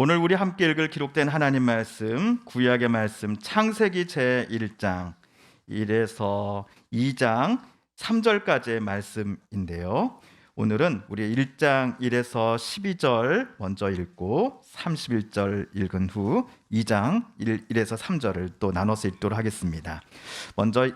오늘 우리 함께 읽을 기록된 하나님 말씀, 구약의 말씀 창세기 제1장 1에서 2장 3절까지의 말씀인데요. 오늘은 우리 1장 1에서 12절 먼저 읽고 31절 읽은 후 2장 1에서 3절을 또 나눠서 읽도록 하겠습니다. 먼저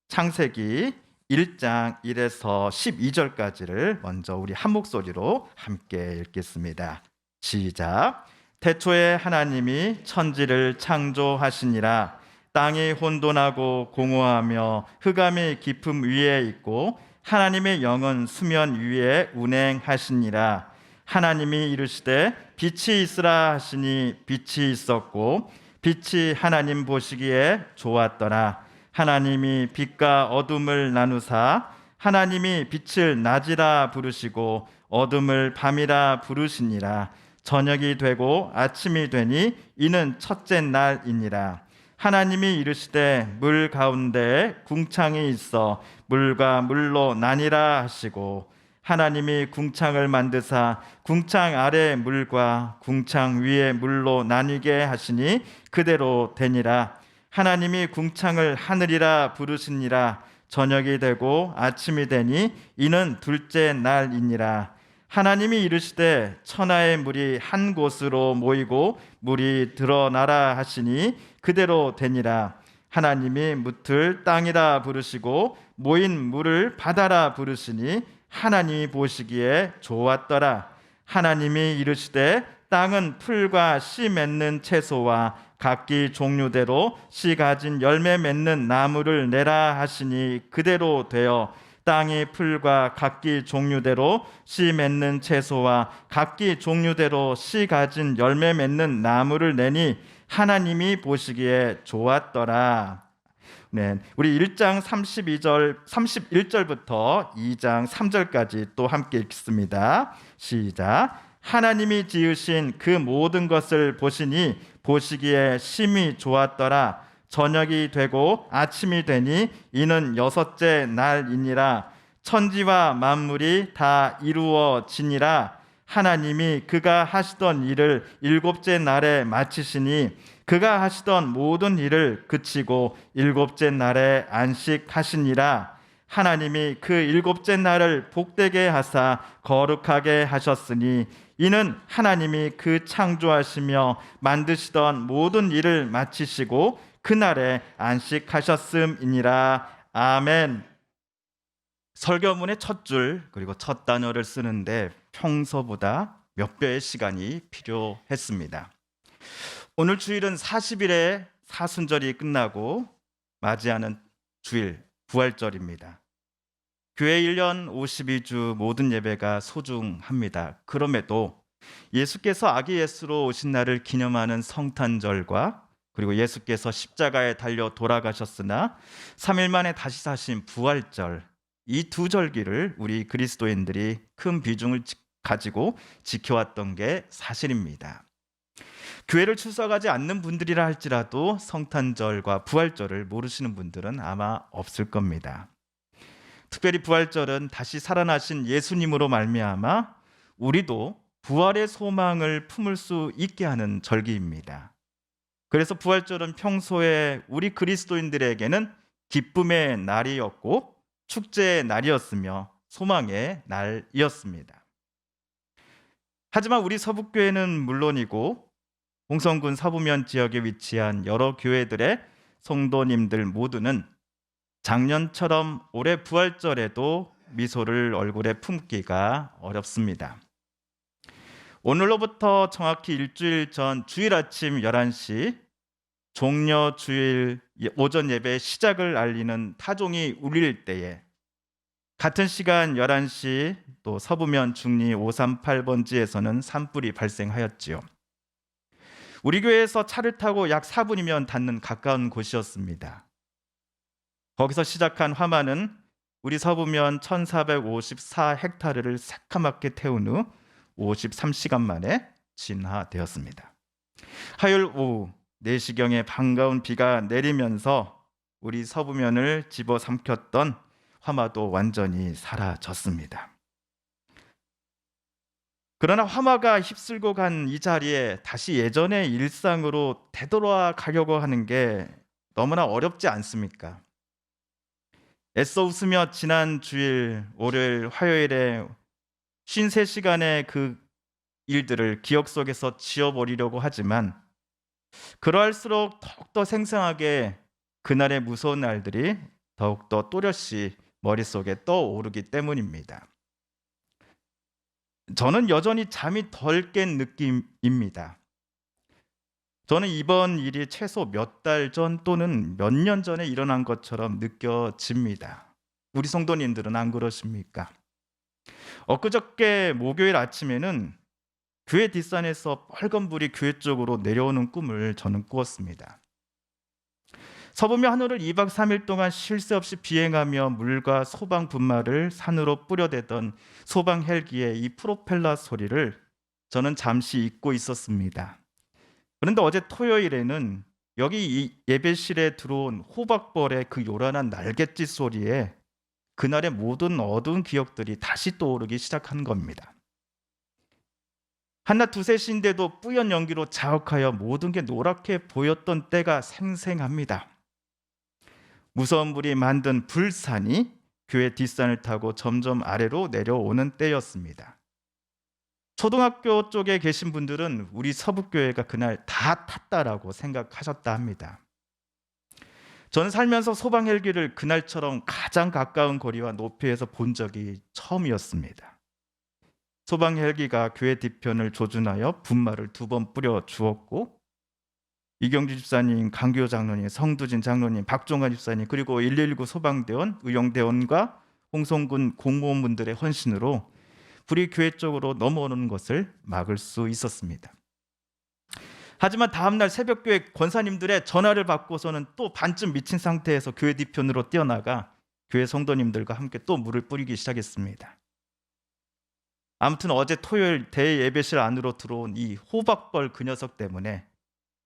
창세기 1장 1에서 12절까지를 먼저 우리 한 목소리로 함께 읽겠습니다. 시작. 태초에 하나님이 천지를 창조하시니라. 땅이 혼돈하고 공허하며 흑암이 깊음 위에 있고 하나님의 영은 수면 위에 운행하시니라. 하나님이 이르시되 빛이 있으라 하시니 빛이 있었고 빛이 하나님 보시기에 좋았더라. 하나님이 빛과 어둠을 나누사 하나님이 빛을 낮이라 부르시고 어둠을 밤이라 부르시니라. 저녁이 되고 아침이 되니 이는 첫째 날이니라. 하나님이 이르시되 물 가운데에 궁창이 있어 물과 물로 나뉘라 하시고 하나님이 궁창을 만드사 궁창 아래 물과 궁창 위에 물로 나뉘게 하시니 그대로 되니라. 하나님이 궁창을 하늘이라 부르시니라. 저녁이 되고 아침이 되니 이는 둘째 날이니라. 하나님이 이르시되 천하의 물이 한 곳으로 모이고 물이 드러나라 하시니 그대로 되니라. 하나님이 묻을 땅이라 부르시고 모인 물을 바다라 부르시니 하나님이 보시기에 좋았더라. 하나님이 이르시되 땅은 풀과 씨 맺는 채소와 각기 종류대로 씨 가진 열매 맺는 나무를 내라 하시니 그대로 되어 땅이 풀과 각기 종류대로 씨 맺는 채소와 각기 종류대로 씨 가진 열매 맺는 나무를 내니 하나님이 보시기에 좋았더라. 네, 우리 1장 31절부터 2장 3절까지 또 함께 읽습니다. 시작. 하나님이 지으신 그 모든 것을 보시니 보시기에 심히 좋았더라. 저녁이 되고 아침이 되니 이는 여섯째 날이니라. 천지와 만물이 다 이루어지니라. 하나님이 그가 하시던 일을 일곱째 날에 마치시니 그가 하시던 모든 일을 그치고 일곱째 날에 안식하시니라. 하나님이 그 일곱째 날을 복되게 하사 거룩하게 하셨으니 이는 하나님이 그 창조하시며 만드시던 모든 일을 마치시고 그날에 안식하셨음이니라. 아멘. 설교문의 첫 줄 그리고 첫 단어를 쓰는데 평소보다 몇 배의 시간이 필요했습니다. 오늘 주일은 40일의 사순절이 끝나고 맞이하는 주일 부활절입니다. 교회 1년 52주 모든 예배가 소중합니다. 그럼에도 예수께서 아기 예수로 오신 날을 기념하는 성탄절과 그리고 예수께서 십자가에 달려 돌아가셨으나 3일 만에 다시 사신 부활절, 이 두 절기를 우리 그리스도인들이 큰 비중을 가지고 지켜왔던 게 사실입니다. 교회를 출석하지 않는 분들이라 할지라도 성탄절과 부활절을 모르시는 분들은 아마 없을 겁니다. 특별히 부활절은 다시 살아나신 예수님으로 말미암아 우리도 부활의 소망을 품을 수 있게 하는 절기입니다. 그래서 부활절은 평소에 우리 그리스도인들에게는 기쁨의 날이었고 축제의 날이었으며 소망의 날이었습니다. 하지만 우리 서북교회는 물론이고 홍성군 서부면 지역에 위치한 여러 교회들의 성도님들 모두는 작년처럼 올해 부활절에도 미소를 얼굴에 품기가 어렵습니다. 오늘로부터 정확히 일주일 전 주일 아침 11시 종려 주일 오전 예배 시작을 알리는 타종이 울릴 때에 같은 시간 11시 또 서부면 중리 538번지에서는 산불이 발생하였지요. 우리 교회에서 차를 타고 약 4분이면 닿는 가까운 곳이었습니다. 거기서 시작한 화마는 우리 서부면 1454헥타르를 새카맣게 태운 후 53시간 만에 진화되었습니다. 화요일 오후 4시경에 반가운 비가 내리면서 우리 서부면을 집어삼켰던 화마도 완전히 사라졌습니다. 그러나 화마가 휩쓸고 간 이 자리에 다시 예전의 일상으로 되돌아가려고 하는 게 너무나 어렵지 않습니까? 애써 웃으며 지난 주일, 월요일, 화요일에 53시간의 그 일들을 기억 속에서 지워버리려고 하지만 그러할수록 더욱더 생생하게 그날의 무서운 날들이 더욱더 또렷이 머릿속에 떠오르기 때문입니다. 저는 여전히 잠이 덜 깬 느낌입니다. 저는 이번 일이 최소 몇 달 전 또는 몇 년 전에 일어난 것처럼 느껴집니다. 우리 성도님들은 안 그러십니까? 엊그저께 목요일 아침에는 교회 뒷산에서 빨간 불이 교회 쪽으로 내려오는 꿈을 저는 꾸었습니다. 서부며 하늘을 2박 3일 동안 쉴 새 없이 비행하며 물과 소방 분말을 산으로 뿌려대던 소방 헬기의 이 프로펠러 소리를 저는 잠시 잊고 있었습니다. 그런데 어제 토요일에는 여기 이 예배실에 들어온 호박벌의 그 요란한 날갯짓 소리에 그날의 모든 어두운 기억들이 다시 떠오르기 시작한 겁니다. 한낮 2, 3시인데도 뿌연 연기로 자욱하여 모든 게 노랗게 보였던 때가 생생합니다. 무서운 불이 만든 불산이 교회 뒷산을 타고 점점 아래로 내려오는 때였습니다. 초등학교 쪽에 계신 분들은 우리 서북교회가 그날 다 탔다라고 생각하셨다 합니다. 저는 살면서 소방 헬기를 그날처럼 가장 가까운 거리와 높이에서 본 적이 처음이었습니다. 소방 헬기가 교회 뒤편을 조준하여 분말을 2번 뿌려 주었고 이경주 집사님, 강규호 장로님, 성두진 장로님, 박종관 집사님 그리고 119 소방대원, 의용대원과 홍성군 공무원분들의 헌신으로 불이 교회 쪽으로 넘어오는 것을 막을 수 있었습니다. 하지만 다음날 새벽교회 권사님들의 전화를 받고서는 또 반쯤 미친 상태에서 교회 뒤편으로 뛰어나가 교회 성도님들과 함께 또 물을 뿌리기 시작했습니다. 아무튼 어제 토요일 대예배실 안으로 들어온 이 호박벌 그 녀석 때문에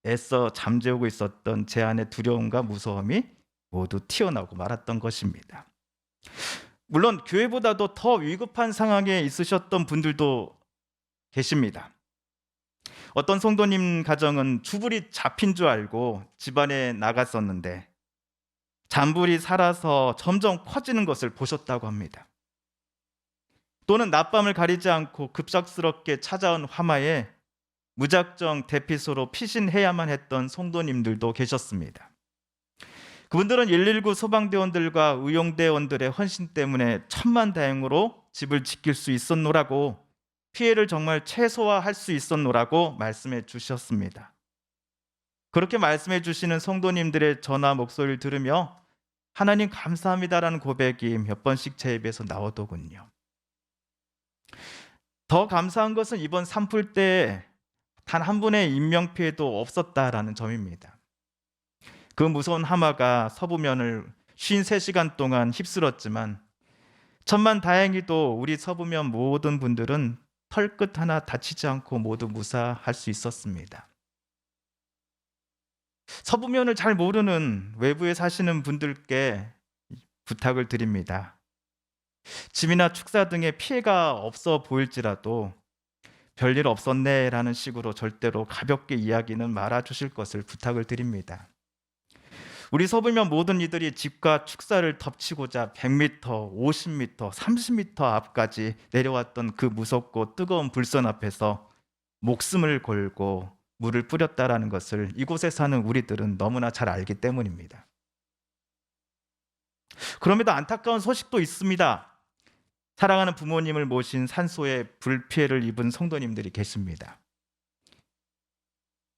애써 잠재우고 있었던 제 안의 두려움과 무서움이 모두 튀어나오고 말았던 것입니다. 물론 교회보다도 더 위급한 상황에 있으셨던 분들도 계십니다. 어떤 성도님 가정은 주불이 잡힌 줄 알고 집안에 나갔었는데 잔불이 살아서 점점 커지는 것을 보셨다고 합니다. 또는 낮밤을 가리지 않고 급작스럽게 찾아온 화마에 무작정 대피소로 피신해야만 했던 성도님들도 계셨습니다. 그분들은 119 소방대원들과 의용대원들의 헌신 때문에 천만다행으로 집을 지킬 수 있었노라고, 피해를 정말 최소화할 수 있었노라고 말씀해 주셨습니다. 그렇게 말씀해 주시는 성도님들의 전화 목소리를 들으며 하나님 감사합니다라는 고백이 몇 번씩 제 입에서 나오더군요. 더 감사한 것은 이번 산불 때 단 한 분의 인명피해도 없었다라는 점입니다. 그 무서운 하마가 서부면을 53시간 동안 휩쓸었지만 천만다행히도 우리 서부면 모든 분들은 털끝 하나 다치지 않고 모두 무사할 수 있었습니다. 서부면을 잘 모르는 외부에 사시는 분들께 부탁을 드립니다. 집이나 축사 등의 피해가 없어 보일지라도 별일 없었네 라는 식으로 절대로 가볍게 이야기는 말아주실 것을 부탁을 드립니다. 우리 서부면 모든 이들이 집과 축사를 덮치고자 100m, 50m, 30m 앞까지 내려왔던 그 무섭고 뜨거운 불선 앞에서 목숨을 걸고 물을 뿌렸다라는 것을 이곳에 사는 우리들은 너무나 잘 알기 때문입니다. 그럼에도 안타까운 소식도 있습니다. 사랑하는 부모님을 모신 산소에 불피해를 입은 성도님들이 계십니다.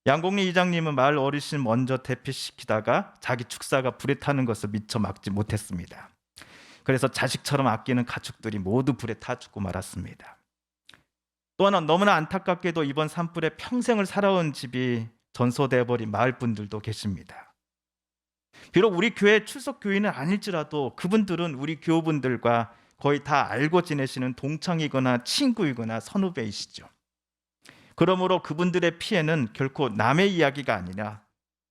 양곡리 이장님은 마을 어르신 먼저 대피시키다가 자기 축사가 불에 타는 것을 미처 막지 못했습니다. 그래서 자식처럼 아끼는 가축들이 모두 불에 타 죽고 말았습니다. 또 하나 너무나 안타깝게도 이번 산불에 평생을 살아온 집이 전소돼 버린 마을 분들도 계십니다. 비록 우리 교회 출석 교인은 아닐지라도 그분들은 우리 교우분들과 거의 다 알고 지내시는 동창이거나 친구이거나 선후배이시죠. 그러므로 그분들의 피해는 결코 남의 이야기가 아니라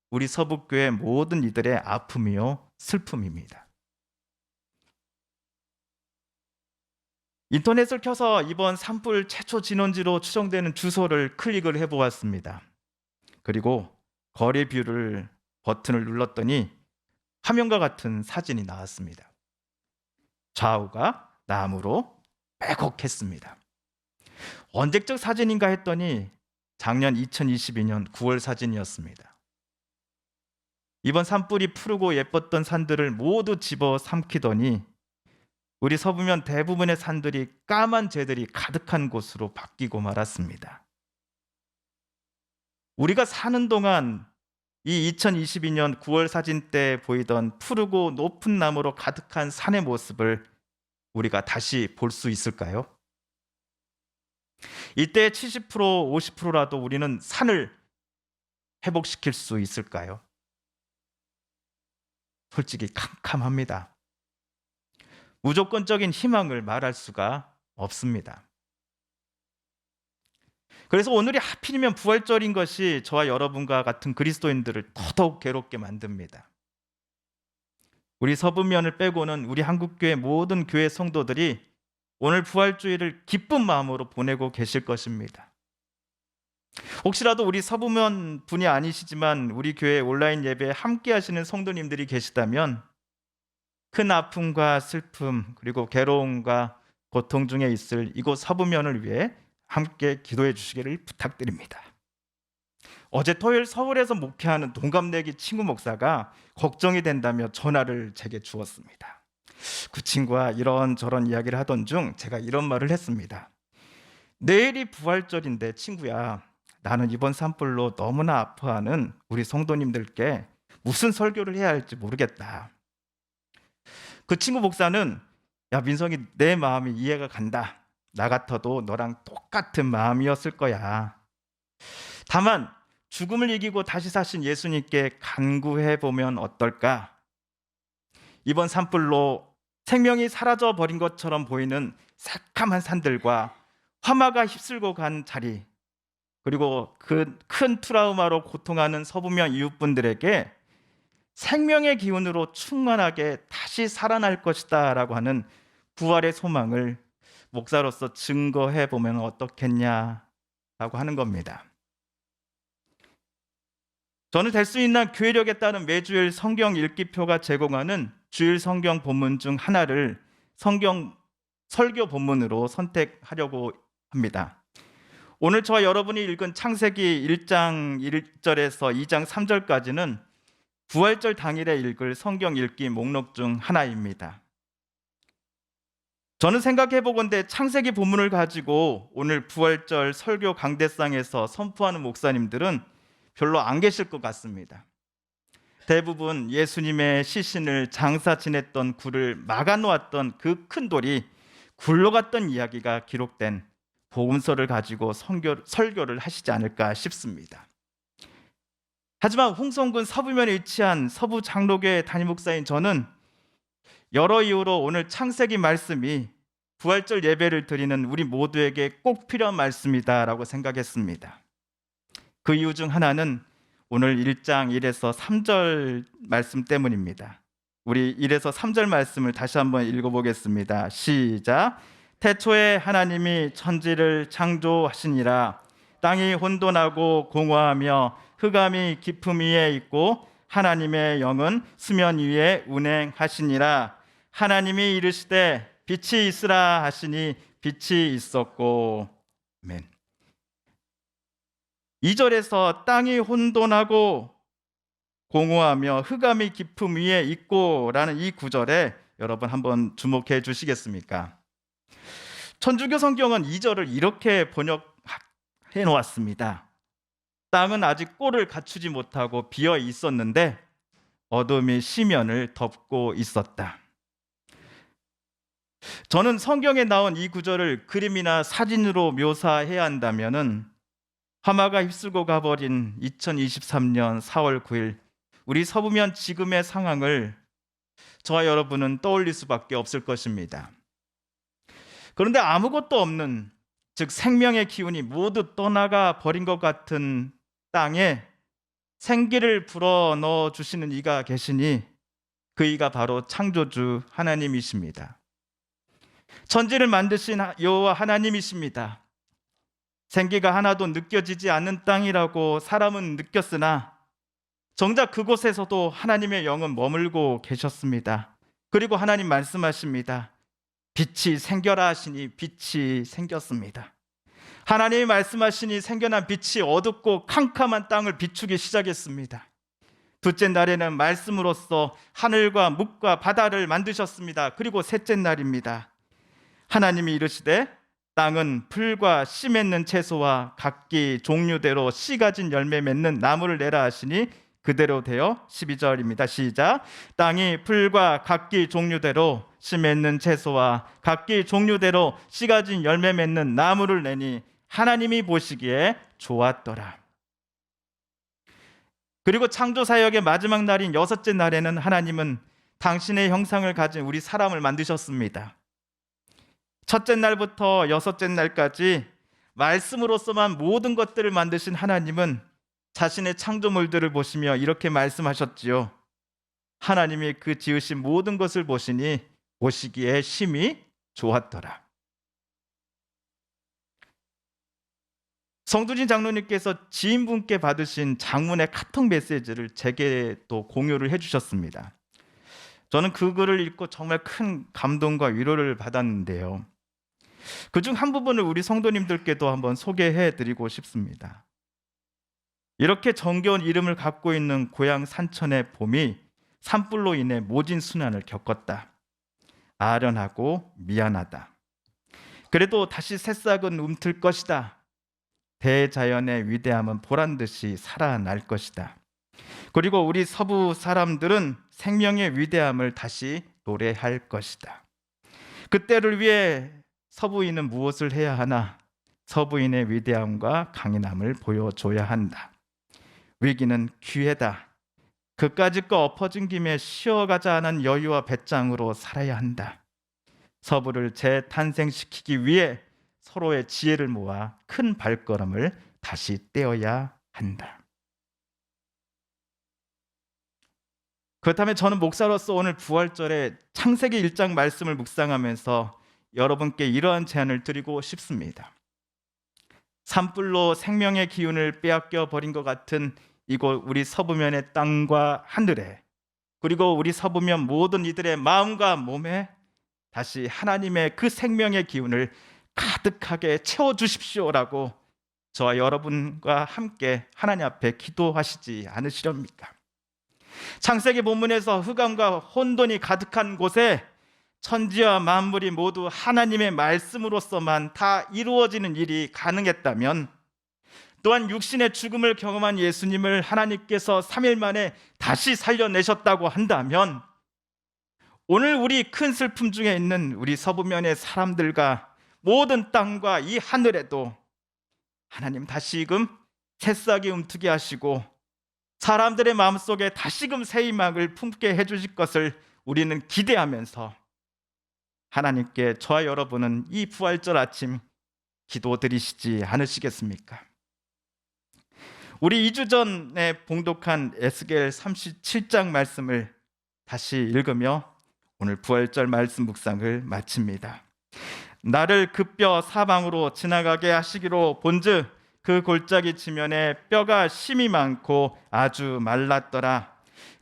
우리 서북교회 모든 이들의 아픔이요 슬픔입니다. 인터넷을 켜서 이번 산불 최초 진원지로 추정되는 주소를 클릭을 해보았습니다. 그리고 거리 뷰를 버튼을 눌렀더니 화면과 같은 사진이 나왔습니다. 좌우가 나무로 빼곡했습니다. 언제적 사진인가 했더니 작년 2022년 9월 사진이었습니다. 이번 산불이 푸르고 예뻤던 산들을 모두 집어 삼키더니 우리 서부면 대부분의 산들이 까만 재들이 가득한 곳으로 바뀌고 말았습니다. 우리가 사는 동안 이 2022년 9월 사진 때 보이던 푸르고 높은 나무로 가득한 산의 모습을 우리가 다시 볼 수 있을까요? 이때 70%, 50%라도 우리는 산을 회복시킬 수 있을까요? 솔직히 캄캄합니다. 무조건적인 희망을 말할 수가 없습니다. 그래서 오늘이 하필이면 부활절인 것이 저와 여러분과 같은 그리스도인들을 더더욱 괴롭게 만듭니다. 우리 서부면을 빼고는 우리 한국교회 모든 교회 성도들이 오늘 부활주일을 기쁜 마음으로 보내고 계실 것입니다. 혹시라도 우리 서부면 분이 아니시지만 우리 교회 온라인 예배에 함께 하시는 성도님들이 계시다면 큰 아픔과 슬픔 그리고 괴로움과 고통 중에 있을 이곳 서부면을 위해 함께 기도해 주시기를 부탁드립니다. 어제 토요일 서울에서 목회하는 동갑내기 친구 목사가 걱정이 된다며 전화를 제게 주었습니다. 그 친구와 이런저런 이야기를 하던 중 제가 이런 말을 했습니다. 내일이 부활절인데 친구야, 나는 이번 산불로 너무나 아파하는 우리 성도님들께 무슨 설교를 해야 할지 모르겠다. 그 친구 목사는 야 민성이, 내 마음이 이해가 간다. 나 같아도 너랑 똑같은 마음이었을 거야. 다만 죽음을 이기고 다시 사신 예수님께 간구해 보면 어떨까? 이번 산불로 생명이 사라져 버린 것처럼 보이는 새카만 산들과 화마가 휩쓸고 간 자리, 그리고 그 큰 트라우마로 고통하는 서부면 이웃분들에게 생명의 기운으로 충만하게 다시 살아날 것이다 라고 하는 부활의 소망을 목사로서 증거해 보면 어떻겠냐라고 하는 겁니다. 저는 될 수 있는 교회력에 따른 매주일 성경 읽기표가 제공하는 주일 성경 본문 중 하나를 성경 설교 본문으로 선택하려고 합니다. 오늘 저와 여러분이 읽은 창세기 1장 1절에서 2장 3절까지는 부활절 당일에 읽을 성경 읽기 목록 중 하나입니다. 저는 생각해 보건대 창세기 본문을 가지고 오늘 부활절 설교 강대상에서 선포하는 목사님들은 별로 안 계실 것 같습니다. 대부분 예수님의 시신을 장사 지냈던 굴을 막아놓았던 그 큰 돌이 굴러갔던 이야기가 기록된 복음서를 가지고 설교를 하시지 않을까 싶습니다. 하지만 홍성군 서부면에 위치한 서부 장로교회 담임 목사인 저는 여러 이유로 오늘 창세기 말씀이 부활절 예배를 드리는 우리 모두에게 꼭 필요한 말씀이다라고 생각했습니다. 그 이유 중 하나는 오늘 1장 1에서 3절 말씀 때문입니다. 우리 1에서 3절 말씀을 다시 한번 읽어보겠습니다. 시작. 태초에 하나님이 천지를 창조하시니라. 땅이 혼돈하고 공허하며 흑암이 깊음 위에 있고 하나님의 영은 수면 위에 운행하시니라. 하나님이 이르시되 빛이 있으라 하시니 빛이 있었고. 아멘. 2절에서 땅이 혼돈하고 공허하며 흑암이 깊음 위에 있고 라는 이 구절에 여러분 한번 주목해 주시겠습니까? 천주교 성경은 2절을 이렇게 번역해 놓았습니다. 땅은 아직 꼴을 갖추지 못하고 비어 있었는데 어둠이 시면을 덮고 있었다. 저는 성경에 나온 이 구절을 그림이나 사진으로 묘사해야 한다면은 화마가 휩쓸고 가버린 2023년 4월 9일 우리 서부면 지금의 상황을 저와 여러분은 떠올릴 수밖에 없을 것입니다. 그런데 아무것도 없는, 즉 생명의 기운이 모두 떠나가 버린 것 같은 땅에 생기를 불어넣어 주시는 이가 계시니 그 이가 바로 창조주 하나님이십니다. 천지를 만드신 여호와 하나님이십니다. 생기가 하나도 느껴지지 않는 땅이라고 사람은 느꼈으나 정작 그곳에서도 하나님의 영은 머물고 계셨습니다. 그리고 하나님 말씀하십니다. 빛이 생겨라 하시니 빛이 생겼습니다. 하나님이 말씀하시니 생겨난 빛이 어둡고 캄캄한 땅을 비추기 시작했습니다. 둘째 날에는 말씀으로써 하늘과 묵과 바다를 만드셨습니다. 그리고 셋째 날입니다. 하나님이 이르시되 땅은 풀과 씨 맺는 채소와 각기 종류대로 씨 가진 열매 맺는 나무를 내라 하시니 그대로 되어 12절입니다. 시작. 땅이 풀과 각기 종류대로 씨 맺는 채소와 각기 종류대로 씨 가진 열매 맺는 나무를 내니 하나님이 보시기에 좋았더라. 그리고 창조 사역의 마지막 날인 여섯째 날에는 하나님은 당신의 형상을 가진 우리 사람을 만드셨습니다. 첫째 날부터 여섯째 날까지 말씀으로서만 모든 것들을 만드신 하나님은 자신의 창조물들을 보시며 이렇게 말씀하셨지요. 하나님이 그 지으신 모든 것을 보시니 보시기에 심히 좋았더라. 성두진 장로님께서 지인분께 받으신 장문의 카톡 메시지를 제게 또 공유를 해주셨습니다. 저는 그 글을 읽고 정말 큰 감동과 위로를 받았는데요. 그중 한 부분을 우리 성도님들께도 한번 소개해드리고 싶습니다. 이렇게 정겨운 이름을 갖고 있는 고향 산천의 봄이 산불로 인해 모진 순환을 겪었다. 아련하고 미안하다. 그래도 다시 새싹은 움틀 것이다. 대자연의 위대함은 보란듯이 살아날 것이다. 그리고 우리 서부 사람들은 생명의 위대함을 다시 노래할 것이다. 그때를 위해 서부인은 무엇을 해야 하나? 서부인의 위대함과 강인함을 보여줘야 한다. 위기는 기회다. 그까짓 거 엎어진 김에 쉬어가자 하는 여유와 배짱으로 살아야 한다. 서부를 재탄생시키기 위해 서로의 지혜를 모아 큰 발걸음을 다시 떼어야 한다. 그렇다면 저는 목사로서 오늘 부활절에 창세기 1장 말씀을 묵상하면서 여러분께 이러한 제안을 드리고 싶습니다. 산불로 생명의 기운을 빼앗겨 버린 것 같은 이곳 우리 서부면의 땅과 하늘에, 그리고 우리 서부면 모든 이들의 마음과 몸에 다시 하나님의 그 생명의 기운을 가득하게 채워주십시오라고 저와 여러분과 함께 하나님 앞에 기도하시지 않으시렵니까? 창세기 본문에서 흑암과 혼돈이 가득한 곳에 천지와 만물이 모두 하나님의 말씀으로서만 다 이루어지는 일이 가능했다면, 또한 육신의 죽음을 경험한 예수님을 하나님께서 3일 만에 다시 살려내셨다고 한다면, 오늘 우리 큰 슬픔 중에 있는 우리 서부면의 사람들과 모든 땅과 이 하늘에도 하나님 다시금 새싹이 움트게 하시고 사람들의 마음속에 다시금 새 희망을 품게 해주실 것을 우리는 기대하면서 하나님께 저와 여러분은 이 부활절 아침 기도드리시지 않으시겠습니까? 우리 2주 전에 봉독한 에스겔 37장 말씀을 다시 읽으며 오늘 부활절 말씀 묵상을 마칩니다. 나를 그 뼈 사방으로 지나가게 하시기로 본즉 그 골짜기 지면에 뼈가 심이 많고 아주 말랐더라.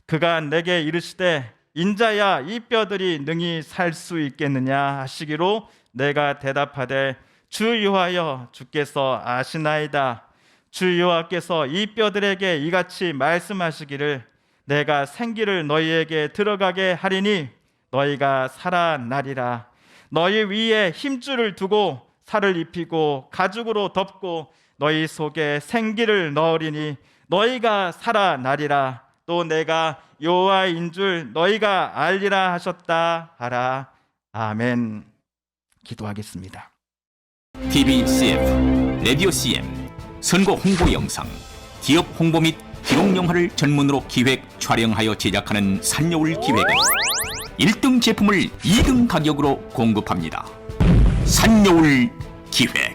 그가 내게 이르시되 인자야 이 뼈들이 능히 살 수 있겠느냐 하시기로 내가 대답하되 주 여호와여 주께서 아시나이다. 주 여호와께서 이 뼈들에게 이같이 말씀하시기를 내가 생기를 너희에게 들어가게 하리니 너희가 살아나리라. 너희 위에 힘줄을 두고 살을 입히고 가죽으로 덮고 너희 속에 생기를 넣으리니 너희가 살아나리라. 또 내가 여호와인 줄 너희가 알리라 하셨다 하라. 아멘. 기도하겠습니다. TV CF, 라디오 CM, 선거 홍보 영상, 기업 홍보 및 기록 영화를 전문으로 기획, 촬영하여 제작하는 산여울 기획은 1등 제품을 2등 가격으로 공급합니다. 산여울 기획.